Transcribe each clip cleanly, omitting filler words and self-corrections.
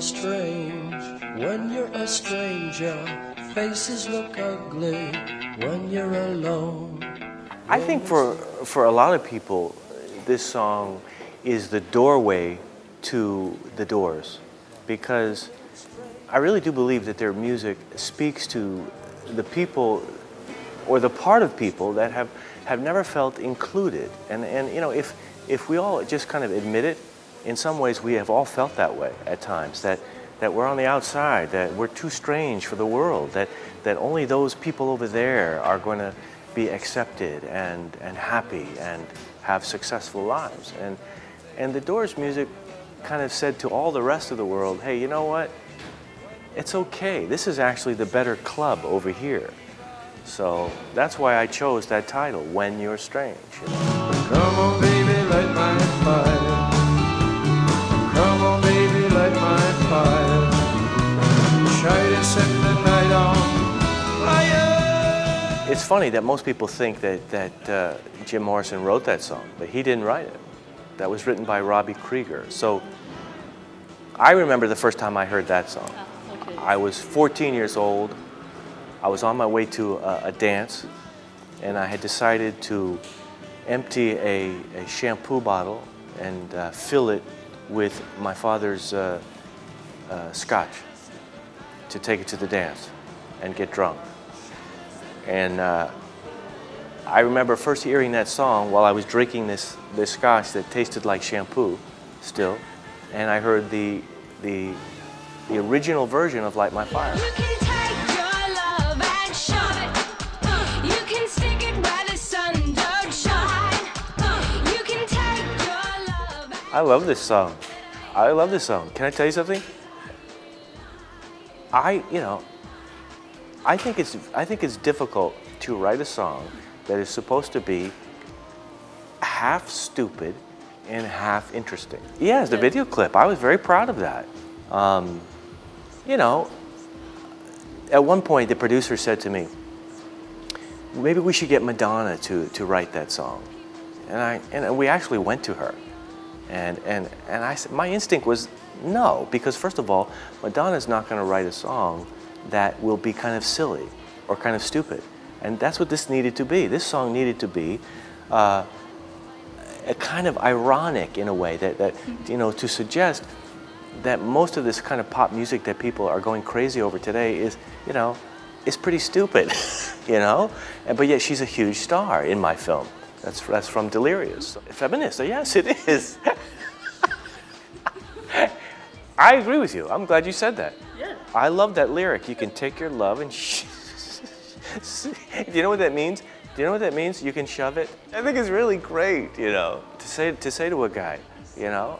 strange when you're a stranger. Faces look ugly when you're alone. I think for a lot of people, this song is the doorway to the Doors, because I really do believe that their music speaks to the people, or the part of people that have never felt included. And you know, if we all just kind of admit it, in some ways we have all felt that way at times, that we're on the outside, that we're too strange for the world, that only those people over there are going to be accepted and happy and have successful lives. And the Doors music kind of said to all the rest of the world, hey, you know what? It's okay. This is actually the better club over here. So that's why I chose that title, When You're Strange. You know? Come on, baby, light my fire. Come on, baby, light my fire. Try to set the night on fire. It's funny that most people think that Jim Morrison wrote that song, but he didn't write it. That was written by Robbie Krieger. So I remember the first time I heard that song. Oh, okay. I was 14 years old. I was on my way to a dance, and I had decided to empty a shampoo bottle and fill it with my father's scotch to take it to the dance and get drunk. And I remember first hearing that song while I was drinking this scotch that tasted like shampoo still, and I heard the original version of Light My Fire. I love this song. I love this song. Can I tell you something? I think it's difficult to write a song that is supposed to be half stupid and half interesting. Yes, the video clip. I was very proud of that. You know, at one point the producer said to me, maybe we should get Madonna to write that song. And we actually went to her. And I said, my instinct was no, because first of all, Madonna's not going to write a song that will be kind of silly or kind of stupid. And that's what this needed to be. This song needed to be a kind of ironic in a way, that you know, to suggest that most of this kind of pop music that people are going crazy over today is, you know, is pretty stupid, you know? But yet she's a huge star in my film. That's from Delirious. Feminist, yes, it is. I agree with you. I'm glad you said that. Yeah. I love that lyric. You can take your love and do you know what that means? Do you know what that means? You can shove it. I think it's really great, you know, to say to a guy, you know.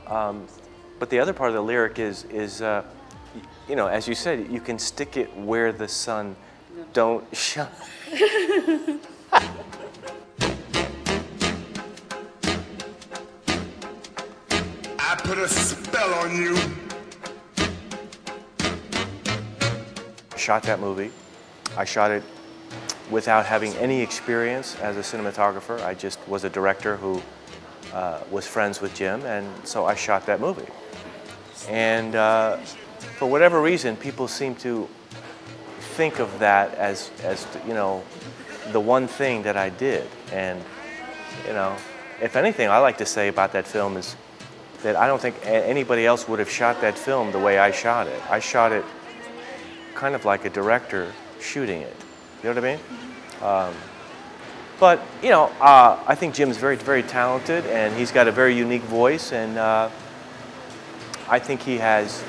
But the other part of the lyric is you know, as you said, you can stick it where the sun don't shine. I put a spell on you. I shot that movie. I shot it without having any experience as a cinematographer. I just was a director who was friends with Jim, and so I shot that movie. And for whatever reason, people seem to think of that as you know, the one thing that I did. And you know, if anything, I like to say about that film is that I don't think anybody else would have shot that film the way I shot it. I shot it kind of like a director shooting it. You know what I mean? But you know, I think Jim's very, very talented, and he's got a very unique voice, and I think he has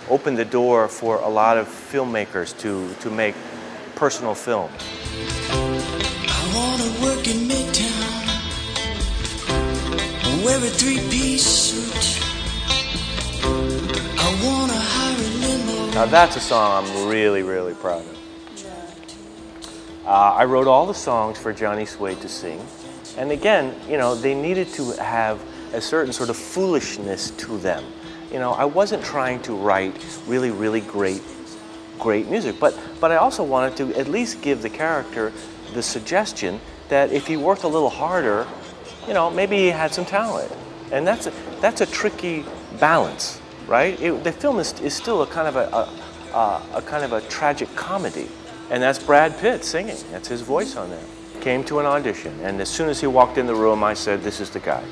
opened the door for a lot of filmmakers to make personal films. I wanna work in Midtown, wear a three-piece suit. I wanna hire a limo. Now that's a song I'm really, really proud of. I wrote all the songs for Johnny Suede to sing, and again, you know, they needed to have a certain sort of foolishness to them. You know, I wasn't trying to write really, really great music, but I also wanted to at least give the character the suggestion that if he worked a little harder, you know, maybe he had some talent. And that's a tricky balance, right? The film is still a kind of a tragic comedy, and that's Brad Pitt singing. That's his voice on there. Came to an audition, and as soon as he walked in the room, I said, "This is the guy."